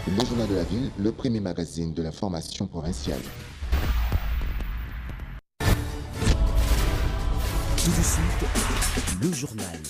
Le Journal de la Ville, le premier magazine de l'information provinciale. Tout de suite, le journal.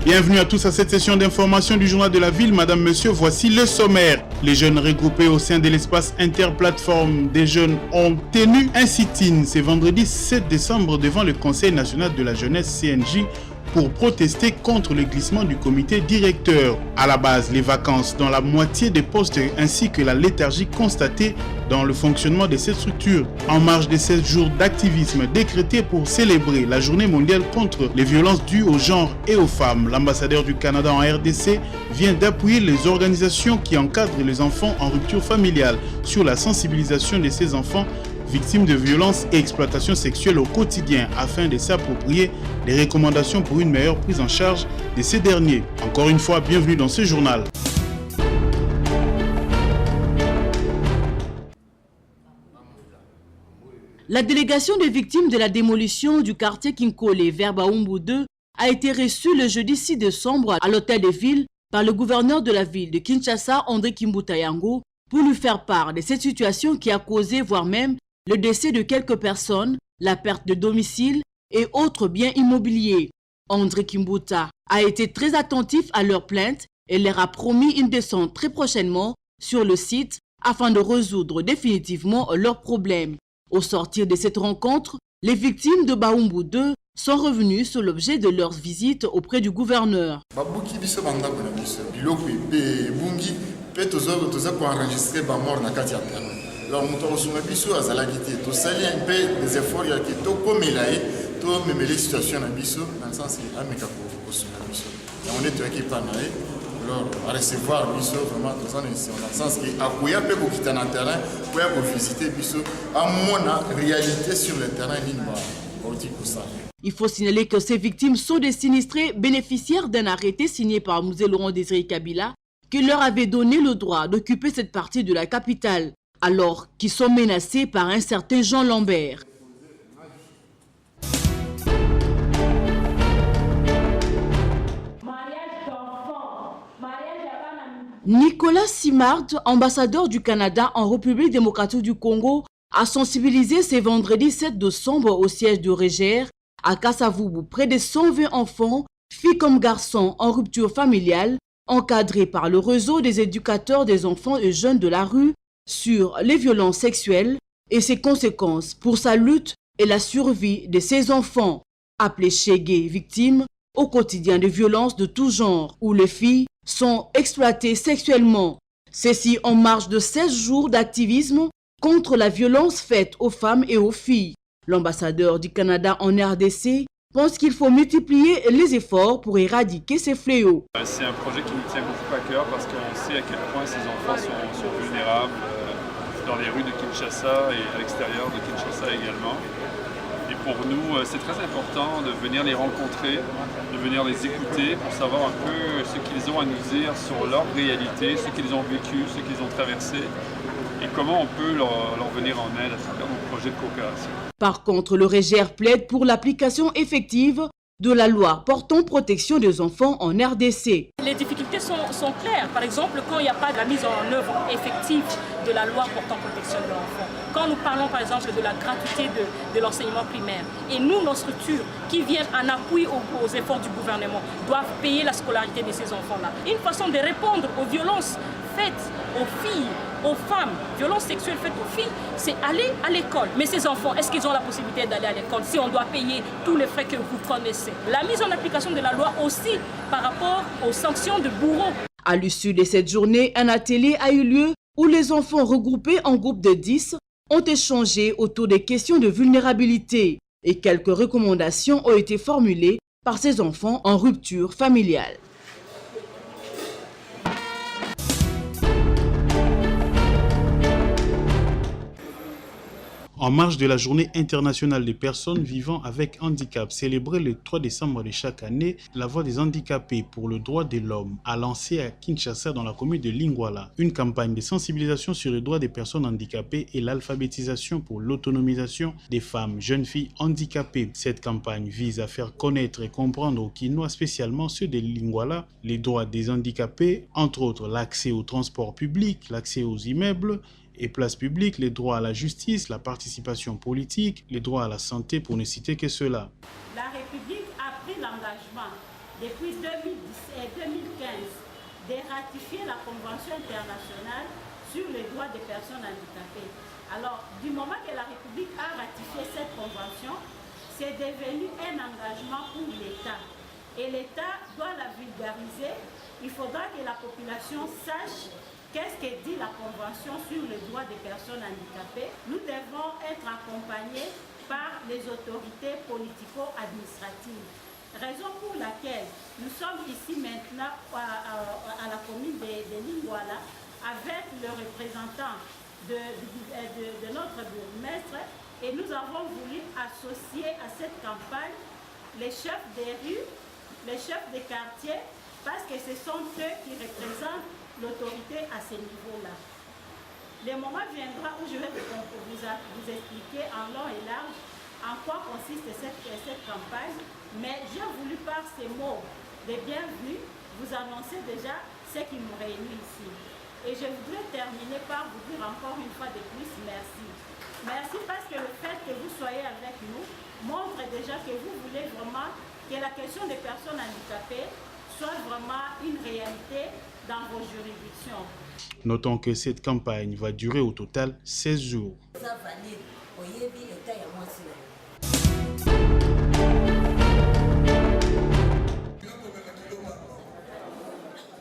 Bienvenue à tous à cette session d'information du Journal de la Ville. Madame, Monsieur, voici le sommaire. Les jeunes regroupés au sein de l'espace interplateforme des jeunes ont tenu un sit-in ce vendredi 7 décembre devant le Conseil national de la jeunesse CNJ pour protester contre le glissement du comité directeur. À la base, les vacances dans la moitié des postes ainsi que la léthargie constatée dans le fonctionnement de cette structure. En marge de 16 jours d'activisme décrétés pour célébrer la journée mondiale contre les violences dues au genre et aux femmes, l'ambassadeur du Canada en RDC vient d'appuyer les organisations qui encadrent les enfants en rupture familiale sur la sensibilisation de ces enfants victimes de violences et exploitation sexuelle au quotidien afin de s'approprier les recommandations pour une meilleure prise en charge de ces derniers. Encore une fois, bienvenue dans ce journal. La délégation des victimes de la démolition du quartier Kinkole vers Baoumbu 2 a été reçue le jeudi 6 décembre à l'hôtel de ville par le gouverneur de la ville de Kinshasa, André Kimbuta Yango, pour lui faire part de cette situation qui a causé, voire même, le décès de quelques personnes, la perte de domicile et autres biens immobiliers. André Kimbuta a été très attentif à leurs plaintes et leur a promis une descente très prochainement sur le site afin de résoudre définitivement leurs problèmes. Au sortir de cette rencontre, les victimes de Baoumbu 2 sont revenus sur l'objet de leur visite auprès du gouverneur. Alors, nous avons un peu des efforts pour mener les situations dans le sens on est équipé alors à recevoir vraiment dans le sens que à peut quitter un terrain pour visiter à mon réalité sur le terrain. Il faut signaler que ces victimes sont des sinistrés bénéficiaires d'un arrêté signé par Mzee Laurent Désiré Kabila qui leur avait donné le droit d'occuper cette partie de la capitale, alors qu'ils sont menacés par un certain Jean Lambert. Nicolas Simard, ambassadeur du Canada en République démocratique du Congo, a sensibilisé ce vendredi 7 décembre au siège de Régère à Kasavubu près de 120 enfants, filles comme garçons en rupture familiale, encadrés par le réseau des éducateurs des enfants et jeunes de la rue sur les violences sexuelles et ses conséquences pour sa lutte et la survie de ces enfants, appelés Chégué, victimes au quotidien de violences de tout genre, où les filles sont exploitées sexuellement. Ceci en marge de 16 jours d'activisme contre la violence faite aux femmes et aux filles. L'ambassadeur du Canada en RDC pense qu'il faut multiplier les efforts pour éradiquer ces fléaux. C'est un projet qui nous tient beaucoup à cœur parce qu'on sait à quel point ces enfants sont vulnérables dans les rues de Kinshasa et à l'extérieur de Kinshasa également. Et pour nous, c'est très important de venir les rencontrer, de venir les écouter pour savoir un peu ce qu'ils ont à nous dire sur leur réalité, ce qu'ils ont vécu, ce qu'ils ont traversé et comment on peut leur venir en aide à travers nos projets de coopération. Par contre, le Régère plaide pour l'application effective de la loi portant protection des enfants en RDC. Les difficultés sont claires. Par exemple, quand il n'y a pas de la mise en œuvre effective de la loi portant protection de l'enfant. Quand nous parlons par exemple de la gratuité de l'enseignement primaire, et nous, nos structures qui viennent en appui aux efforts du gouvernement, doivent payer la scolarité de ces enfants-là. Une façon de répondre aux violences faites aux filles, aux femmes, violences sexuelles faites aux filles, c'est aller à l'école. Mais ces enfants, est-ce qu'ils ont la possibilité d'aller à l'école si on doit payer tous les frais que vous connaissez? La mise en application de la loi aussi par rapport aux sanctions de bourreaux. À l'issue de cette journée, un atelier a eu lieu où les enfants regroupés en groupe de 10 ont échangé autour des questions de vulnérabilité et quelques recommandations ont été formulées par ces enfants en rupture familiale. En marge de la Journée internationale des personnes vivant avec handicap, célébrée le 3 décembre de chaque année, la Voix des handicapés pour le droit de l'homme a lancé à Kinshasa, dans la commune de Lingwala, une campagne de sensibilisation sur les droits des personnes handicapées et l'alphabétisation pour l'autonomisation des femmes, jeunes filles handicapées. Cette campagne vise à faire connaître et comprendre aux Kinois, spécialement ceux de Lingwala, les droits des handicapés, entre autres l'accès au transport public, l'accès aux immeubles et places publiques, les droits à la justice, la participation politique, les droits à la santé, pour ne citer que cela. La République a pris l'engagement depuis 2015 de ratifier la Convention internationale sur les droits des personnes handicapées. Alors, du moment que la République a ratifié cette convention, c'est devenu un engagement pour l'État. Et l'État doit la vulgariser. Il faudra que la population sache qu'est-ce que dit la Convention sur les droits des personnes handicapées. Nous devons être accompagnés par les autorités politico-administratives. Raison pour laquelle nous sommes ici maintenant à la commune de Lingwala avec le représentant de notre bourgmestre, et nous avons voulu associer à cette campagne les chefs des rues, les chefs des quartiers, parce que ce sont eux qui représentent l'autorité à ce niveau-là. Le moment viendra où je vais vous expliquer en long et large en quoi consiste cette campagne, mais j'ai voulu par ces mots de bienvenue vous annoncer déjà ce qui nous réunit ici. Et je voudrais terminer par vous dire encore une fois de plus merci. Merci parce que le fait que vous soyez avec nous montre déjà que vous voulez vraiment que la question des personnes handicapées soit vraiment une réalité dans vos juridictions. Notons que cette campagne va durer au total 16 jours.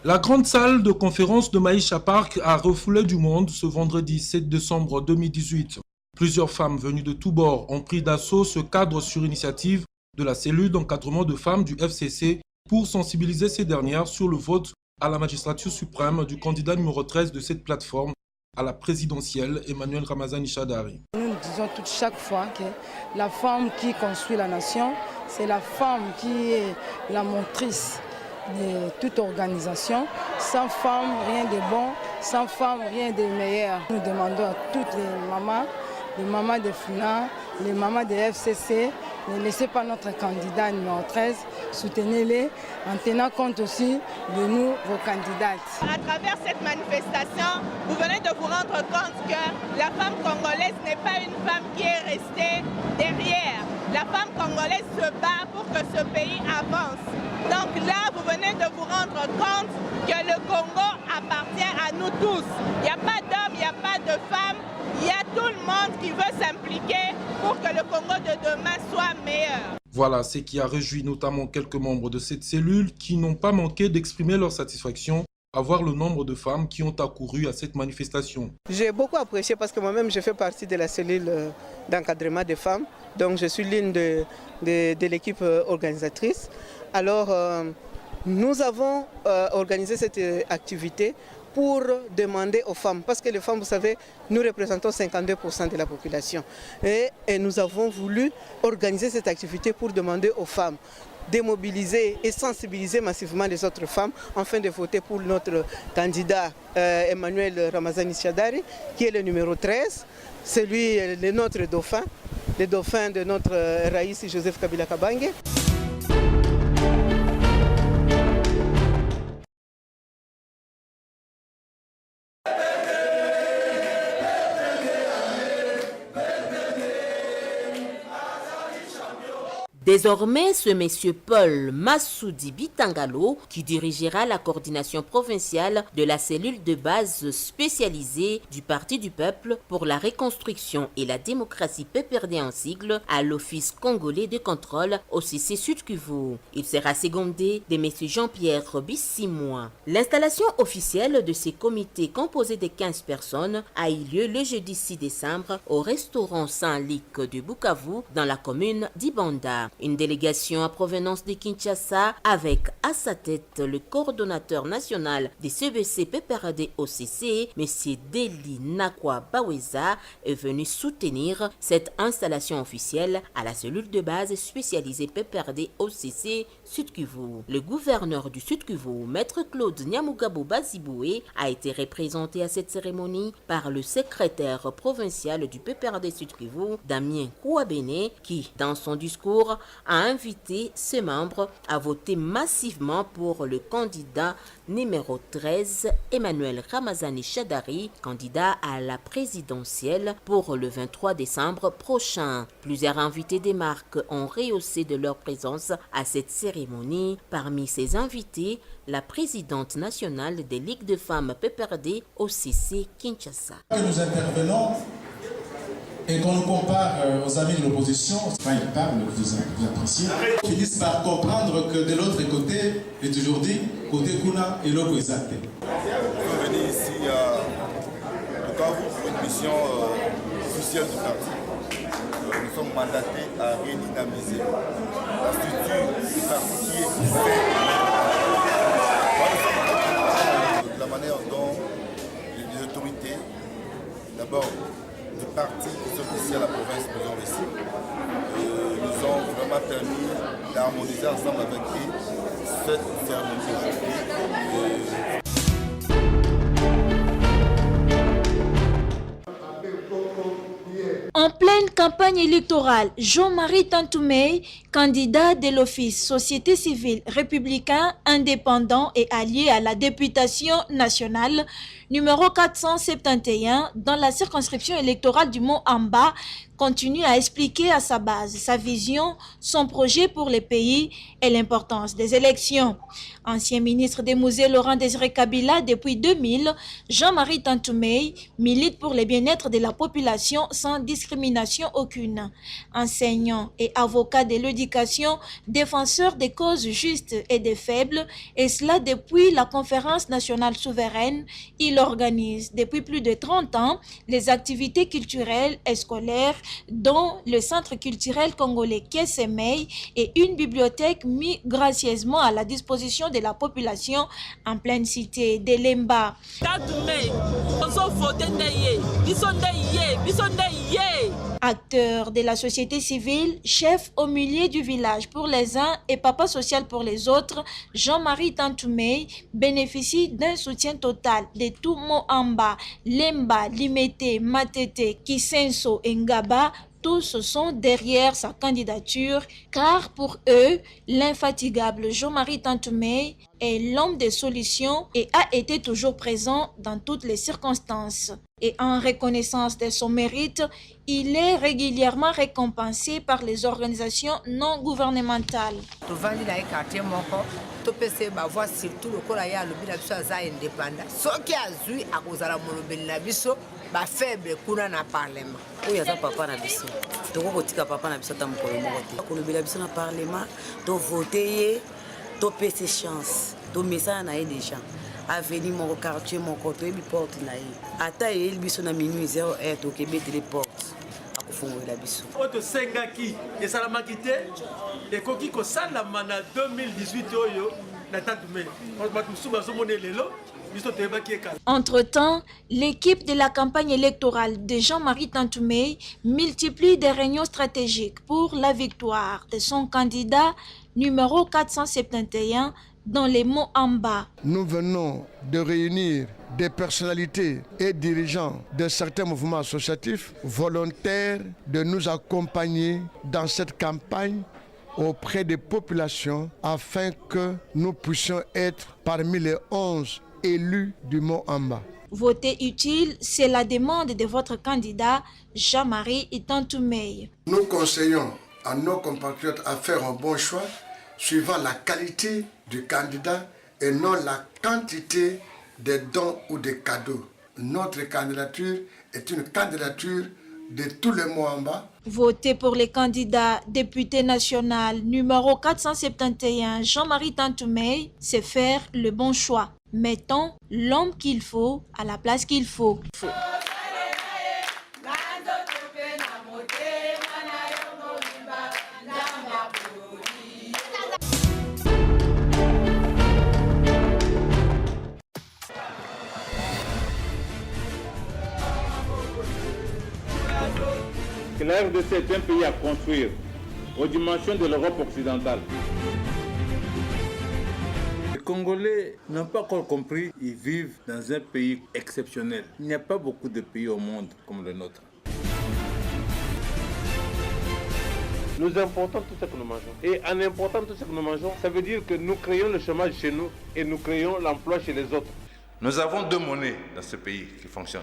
La grande salle de conférence de Maïcha Park a refoulé du monde ce vendredi 7 décembre 2018. Plusieurs femmes venues de tous bords ont pris d'assaut ce cadre sur initiative de la cellule d'encadrement de femmes du FCC pour sensibiliser ces dernières sur le vote à la magistrature suprême du candidat numéro 13 de cette plateforme à la présidentielle, Emmanuel Ramazani Shadari. Nous disons chaque fois que la femme qui construit la nation, c'est la femme qui est la motrice de toute organisation. Sans femme, rien de bon. Sans femme, rien de meilleur. Nous demandons à toutes les mamans de FUNA, les mamans de FCC, ne laissez pas notre candidat numéro 13, soutenez-les en tenant compte aussi de nous, vos candidates. À travers cette manifestation, vous venez de vous rendre compte que la femme congolaise n'est pas une femme qui est restée derrière. La femme congolaise se bat pour que ce pays avance. Donc là, vous venez de vous rendre compte que le Congo appartient à nous tous. Il n'y a pas d'hommes, il n'y a pas de femmes. Il y a tout le monde qui veut s'impliquer pour que le Congo de demain soit meilleur. Voilà ce qui a réjoui notamment quelques membres de cette cellule qui n'ont pas manqué d'exprimer leur satisfaction à voir le nombre de femmes qui ont accouru à cette manifestation. J'ai beaucoup apprécié parce que moi-même je fais partie de la cellule d'encadrement des femmes. Donc je suis l'une de l'équipe organisatrice. Alors nous avons organisé cette activité pour demander aux femmes, parce que les femmes, vous savez, nous représentons 52% de la population. Et nous avons voulu organiser cette activité pour demander aux femmes de mobiliser et sensibiliser massivement les autres femmes afin de voter pour notre candidat Emmanuel Ramazani Shadari, qui est le numéro 13, celui, notre dauphin, le dauphin de notre Raïs Joseph Kabila Kabange. Désormais, ce monsieur Paul Massoudi Bitangalo, qui dirigera la coordination provinciale de la cellule de base spécialisée du Parti du Peuple pour la reconstruction et la démocratie PPRD en sigle à l'Office congolais de contrôle au CC Sud-Kivu. Il sera secondé de monsieur Jean-Pierre Bissimois. L'installation officielle de ces comités composés de 15 personnes a eu lieu le jeudi 6 décembre au restaurant Saint-Luc de Bukavu dans la commune d'Ibanda. Une délégation à provenance de Kinshasa avec à sa tête le coordonnateur national des CBC PPRD OCC, M. Deli Nakwa Baweza, est venu soutenir cette installation officielle à la cellule de base spécialisée PPRD OCC Sud Kivu. Le gouverneur du Sud Kivu, Maître Claude Nyamugabo Baziboué, a été représenté à cette cérémonie par le secrétaire provincial du PPRD Sud Kivu, Damien Kouabene, qui, dans son discours, a invité ses membres à voter massivement pour le candidat numéro 13, Emmanuel Ramazani Chadari, candidat à la présidentielle pour le 23 décembre prochain. Plusieurs invités des marques ont rehaussé de leur présence à cette cérémonie. Parmi ces invités, la présidente nationale des Ligues de femmes PPRD OCC Kinshasa. Nous intervenons et qu'on nous compare aux amis de l'opposition, quand ils parlent, vous appréciez, finissent par comprendre que de l'autre côté, j'ai toujours dit, côté Kuna et l'autre exact. Nous venons ici à Bukavu pour une mission officielle du parti. Nous sommes mandatés à redynamiser la structure du parti qui est faite. La manière dont les autorités, d'abord, du parti qui sont ici à la province nous ont reçus, nous ont vraiment permis d'harmoniser ensemble avec eux cette cérémonie aujourd'hui. En pleine campagne électorale, Jean-Marie Tantoumé, candidat de l'Office Société civile républicain, indépendant et allié à la députation nationale, numéro 471, dans la circonscription électorale du Mont-Amba, continue à expliquer à sa base sa vision, son projet pour le pays et l'importance des élections. Ancien ministre des Musées Laurent Désiré Kabila depuis 2000, Jean-Marie Tantoumé milite pour le bien-être de la population sans discrimination aucune. Enseignant et avocat de l'éducation, défenseur des causes justes et des faibles, et cela depuis la conférence nationale souveraine, il organise depuis plus de 30 ans les activités culturelles et scolaires dont le centre culturel congolais Kesemei et une bibliothèque mis gracieusement à la disposition de la population en pleine cité de Lemba. Acteur de la société civile, chef au milieu du village pour les uns et papa social pour les autres, Jean-Marie Tantoumé bénéficie d'un soutien total de tout Mont-Amba, Lemba, Limete, Matete, Kisenso et Ngaba. Tous sont derrière sa candidature, car pour eux, l'infatigable Jean-Marie Tantoumé est l'homme des solutions et a été toujours présent dans toutes les circonstances. Et en reconnaissance de son mérite, il est régulièrement récompensé par les organisations non gouvernementales. faible kuna na parlement oyo aza papa na biso tokokotika papa na biso ta mokolo moko te kolobela biso na parlement to voter ye to pese chance to message na ye déjà avenir mon quartier mon côté bi porte na ye ata ye biso na minuit 0h to kebetele porte akufungula biso oto sengaki esalamaki te ekoki kosalama na 2018 oyo na Tantoumé batumsuba zomone lelo. Entre-temps, l'équipe de la campagne électorale de Jean-Marie Tantoumé multiplie des réunions stratégiques pour la victoire de son candidat numéro 471 dans les Mont-Amba. Nous venons de réunir des personnalités et dirigeants de certains mouvements associatifs volontaires de nous accompagner dans cette campagne auprès des populations afin que nous puissions être parmi les 11 élus du Mont-Amba. Voter utile, c'est la demande de votre candidat Jean-Marie Tantoumé. Nous conseillons à nos compatriotes à faire un bon choix suivant la qualité du candidat et non la quantité des dons ou des cadeaux. Notre candidature est une candidature de tous les Mont-Amba. Voter pour les candidats député national numéro 471 Jean-Marie Tantoumé, c'est faire le bon choix. Mettons l'homme qu'il faut à la place qu'il faut. que la RDC est un pays à construire aux dimensions de l'Europe occidentale. Les Congolais n'ont pas encore compris, ils vivent dans un pays exceptionnel. Il n'y a pas beaucoup de pays au monde comme le nôtre. Nous importons tout ce que nous mangeons. Et en important tout ce que nous mangeons, ça veut dire que nous créons le chômage chez nous et nous créons l'emploi chez les autres. Nous avons deux monnaies dans ce pays qui fonctionnent.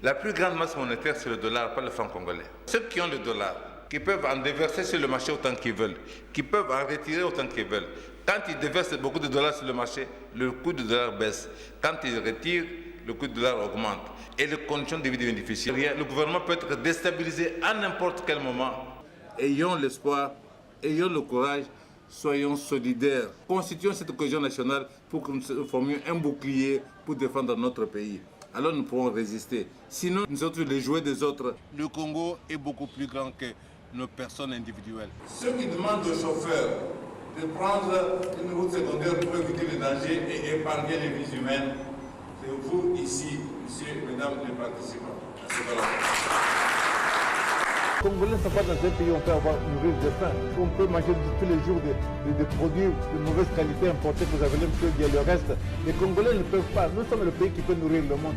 La plus grande masse monétaire, c'est le dollar, pas le franc congolais. Ceux qui ont le dollar, qui peuvent en déverser sur le marché autant qu'ils veulent, qui peuvent en retirer autant qu'ils veulent. Quand ils déversent beaucoup de dollars sur le marché, le coût du dollar baisse. Quand ils retirent, le coût du dollar augmente. Et les conditions de vie deviennent difficiles. Le gouvernement peut être déstabilisé à n'importe quel moment. Ayons l'espoir, ayons le courage, soyons solidaires. Constituons cette cohésion nationale pour que nous formions un bouclier pour défendre notre pays. Alors nous pourrons résister. Sinon, nous sommes les jouets des autres. Le Congo est beaucoup plus grand que nos personnes individuelles. Ceux qui demandent aux chauffeurs de prendre une route secondaire pour éviter les dangers et épargner les vies humaines, c'est vous ici, messieurs, mesdames les participants. Merci beaucoup. Les Congolais ne sont pas dans un pays où on peut nourrir de faim, où on peut manger tous les jours des produits de mauvaise qualité importés que vous avez l'air qu'il y a le reste. Les Congolais ne peuvent pas. Nous sommes le pays qui peut nourrir le monde.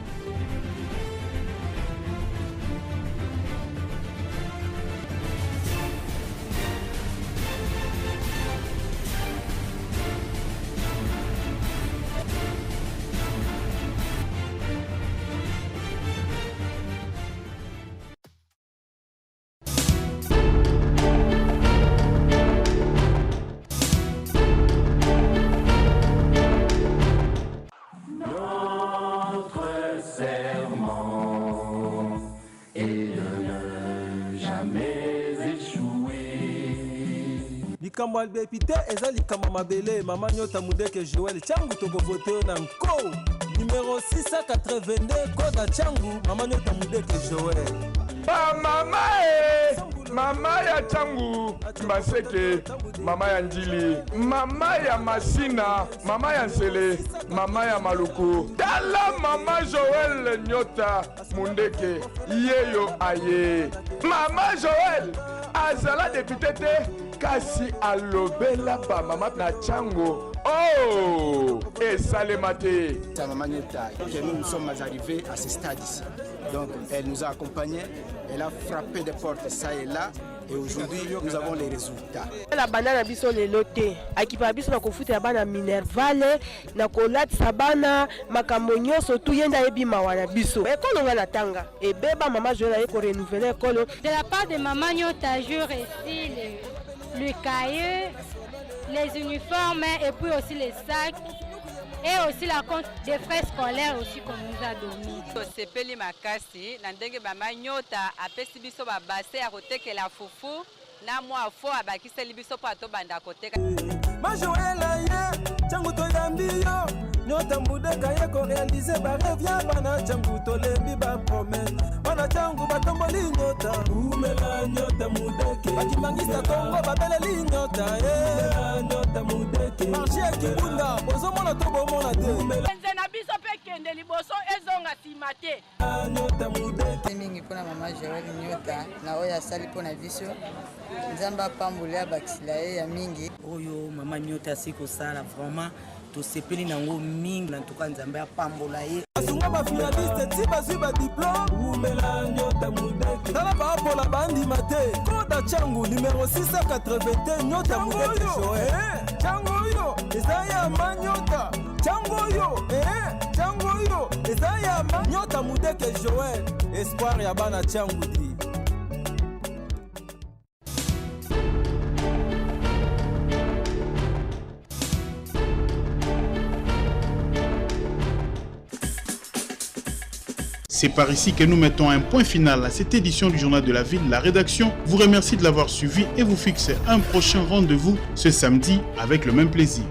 likambo albepite eza likambo mabele mama nyota mudeke Joel changu tokovote na nko numéro 682 koda changu mama nyota mudeke Joel mama ya changu Maseke, mama ya Njili, mama ya Masina, mama ya Nsele, mama ya Maluku, tala mama Joel Nyota Mundeke yeyo aye. Mama Joel azala député te kasi alobela ba mama na chango. Oh, et Salemate. Ta maman Nyota, que nous sommes arrivés à ce stade ici. Donc elle nous a accompagnés, elle a frappé des portes ça et là. Et aujourd'hui, nous avons les résultats. La banane biso le loté. Akipa biso na kofuta ya bana Minervale, na kolati sabana, makamonyo surtout yenda ebi mawana biso. Ekolo nga tanga. Et beba maman Joël ko renouveler ekolo. De la part de maman Nyota, je reçois le cahier, les uniformes et puis aussi les sacs. Et aussi la compte des frais scolaires aussi qu'on nous a donné. Tosepeli makasi na ndenge mama Nyota apesi biso ba bassin ya kotekela fufu na mwa fo abakiseli biso pa to banda koteka. Ma Joëla ye changu to yambiyo Nyota mudeka ye ko réaliser ba rêve ya bana changu to lembi ba promesse bana changu batomboli Nyota umela Nyota mudeke bakimangisa Kongo babeleli Nyota Nyota mudeke marché kibunda bozo mona to bomona te Nze na biso pe kende liboso ezonga simate Nyota mudeke mingi pona mama Joël Nyota na oya sali pona biso nzamba pambula bakisila ya mingi oyo mama Nyota siko sala vraiment tosepeli nango mingi na tuka nzambe apambola ye asunga ba finaliste ti bazwi ba diplôme umela Nyota mudeke tala ba pola bandi mate koda changu numéro 680 Nyota mudeke Joël changu yo ezaya manyota changu yo changu yo ezaya Nyota mudeke Joël espoir ya bana changu di. C'est par ici que nous mettons un point final à cette édition du Journal de la Ville. La rédaction vous remercie de l'avoir suivi et vous fixe un prochain rendez-vous ce samedi avec le même plaisir.